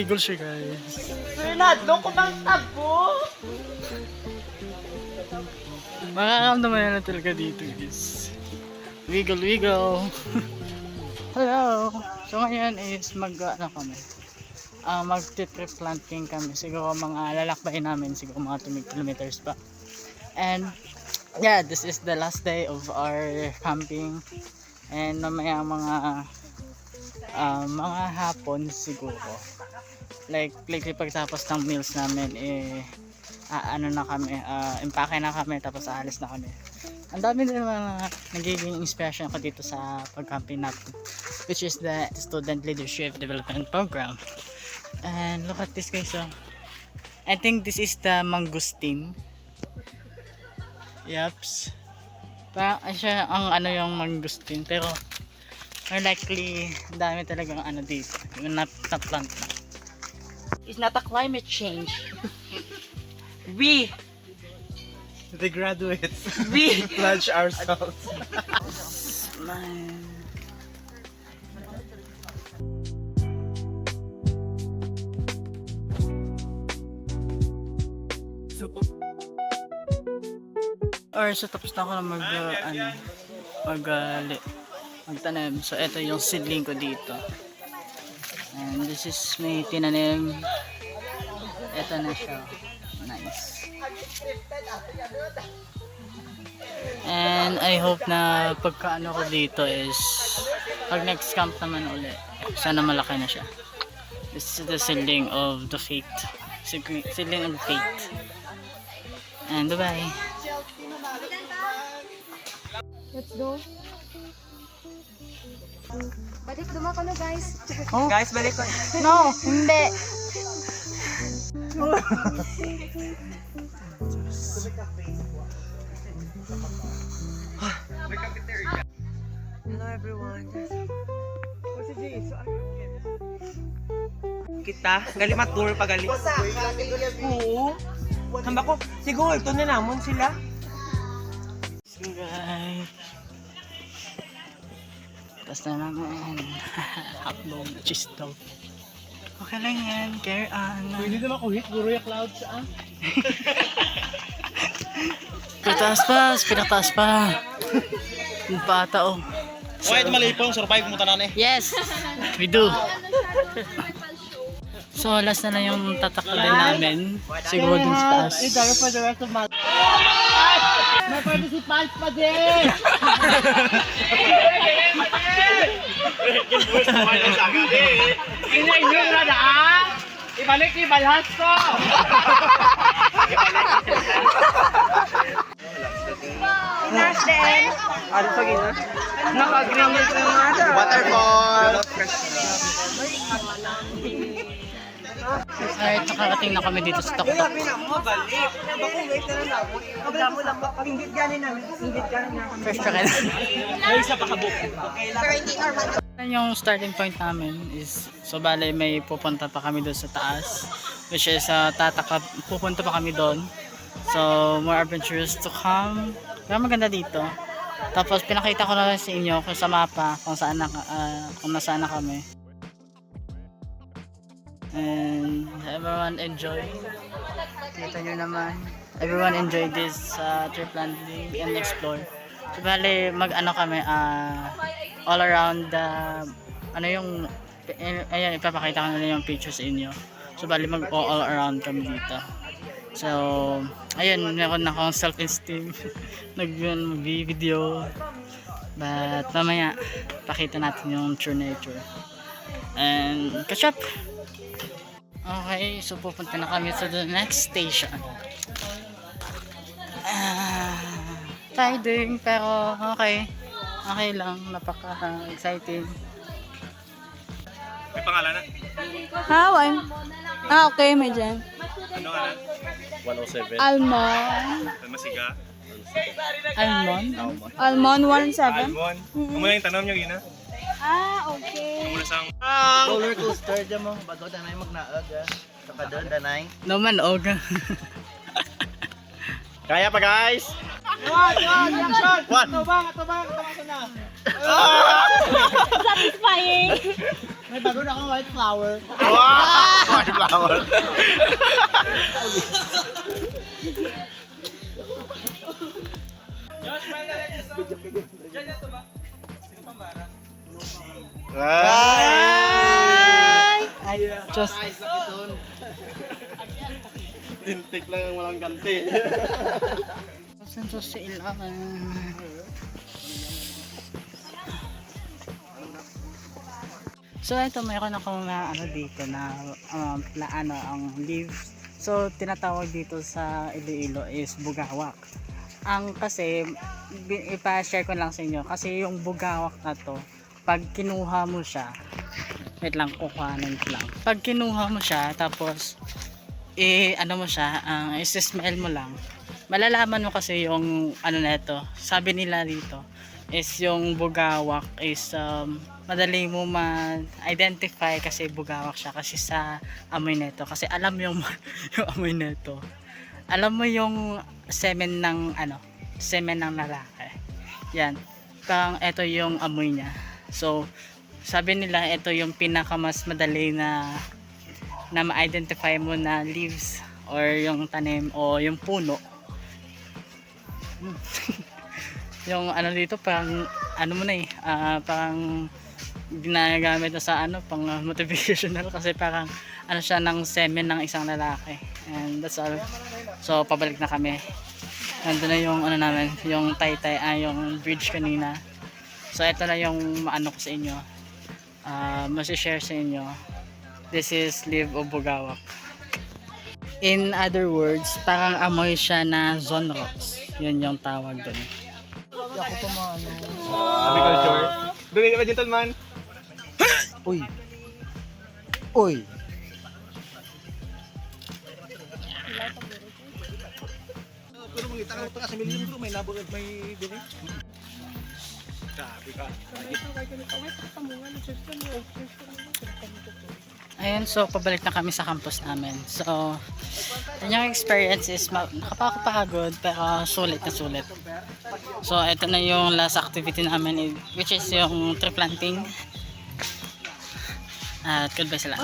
Wiggle siya guys. Fernando, kumang tabo! Makakamdaman na talaga dito guys. Wiggle wiggle. Hello. So ngayon is ano kami. Mag-trip planting kami. Siguro mga lalakbayin namin. Siguro mga 2 kilometers pa. And yeah, this is the last day of our camping. And mamaya mga hapon siguro. Like pagtapos ng meals namin ano na kami, impake na kami tapos aalis na kami. Ang dami din mga nagiging inspiration ko dito sa pag-camping natin, which is the Student Leadership Development Program. And look at this guys, so I think this is the mangosteen. Yaps. Parang siya ang ano yung mangosteen, pero more likely dami talagang ano dito yung na-plant na. It's not a climate change. We The graduates. We Plunge ourselves. Or so tapos na ako na magtanim. So ito yung seedling ko dito. And this is may tinanim. Ito na siya. Nice. And I hope na pagkaano ko dito is pag next camp naman ulit, sana malaki na siya. This is the seedling of the fate. Seedling of fate. And bye-bye. Let's go. Balik dumako na guys. Oh. Guys, balik ko. No, hindi. Hello everyone. Kita, gali matur pa gali. Oo. Hamba ko, siguro ito na namon sila. So guys, tapos na naman. Upload, cheese daw. Okay lang yan, care on. Hindi naman kuhit, puro yung clouds Pinataas pa. Yung pata oh. Wait, malipong, survive mo tanan Yes, we do. So last na lang yung tataklan namin. Siguro dun sa taas. for the rest of my may participants pa din! Inay nyo na na! Ibalik ibalhas ko! Nurse din. Ano sa gina? Naka-green yung mga waterfall. Alright, nakarating na kami dito sa Taktak. First try na. Yan yung starting point namin is, so bale may pupunta pa kami doon sa taas, which is pupunta pa kami doon. So more adventures to come. Pero maganda dito. Tapos pinakita ko na lang sa inyo kung sa mapa kung nasaan na kami. And everyone enjoy. Kita nyo naman. Everyone enjoy this trip landing and explore. So bale mag-ano kami all around the ayan, ipapakita ko na lang yung pictures sa inyo. So bale mag all around kami dito. So ayun, meron na akong self-esteem. Nag-video. But mamaya pakita natin yung true nature. And catch up. Okay, so pupunta na kami sa the next station. Tiding, pero okay. Okay lang, napaka-exciting. May pangalan na? Hawan. Okay, may dyan. Ano nga na? 107. Almond. Masiga. Almond? Almond 17. Almon. Muna yung tanong nyo, Ina. Okay. Muna sang... Roller coaster dyan mo, bago danay magnaag saka doon danay. No man, og. Kaya pa guys! Satisfying. May bago na akong white flower. Wow! My flower. Ay, Diyos. Tintik lang yung walang ganti. Saan sa ilangan? So ito, mayroon akong na ano dito na ang leaves. So tinatawag dito sa Iloilo is bugawak. Ang kasi ipa-share ko lang sa inyo kasi yung bugawak na to, pag kinuha mo siya, wait lang, kukuhanin ko lang. Pag kinuha mo siya tapos ano mo siya, i-smell mo lang. Malalaman mo kasi yung ano na ito. Sabi nila dito is yung bugawak is madali mo ma-identify kasi bugawak siya kasi sa amoy nito. Kasi alam yung yung amoy nito. Alam mo yung semen ng semen ng lalaki. Yan. Parang ito yung amoy niya. So sabi nila ito yung pinaka mas madali na ma-identify mo na leaves or yung tanim o yung puno. Yung ano dito parang ano mo na parang ginagamit na sa pang motivational kasi parang ano siya ng semen ng isang lalaki. And that's all. So pabalik na kami. Nandun na yung ano namin, yung taytay, yung bridge kanina. So ito na yung ano ko sa inyo. Masishare sa inyo. This is leaf of bugawak. In other words, parang amoy siya na zone rocks. Yun yung tawag doon. Agriculture. Doon ka gentleman. Uy. Uy. Pero mangita ka ito kasi million ko, may nabog at may bili. Sabi ka. Ayun, so pabalik na kami sa campus namin. So, yung experience is nakapagod pero sulit na sulit. So, ito na yung last activity namin which is yung tree planting. At goodbye sila.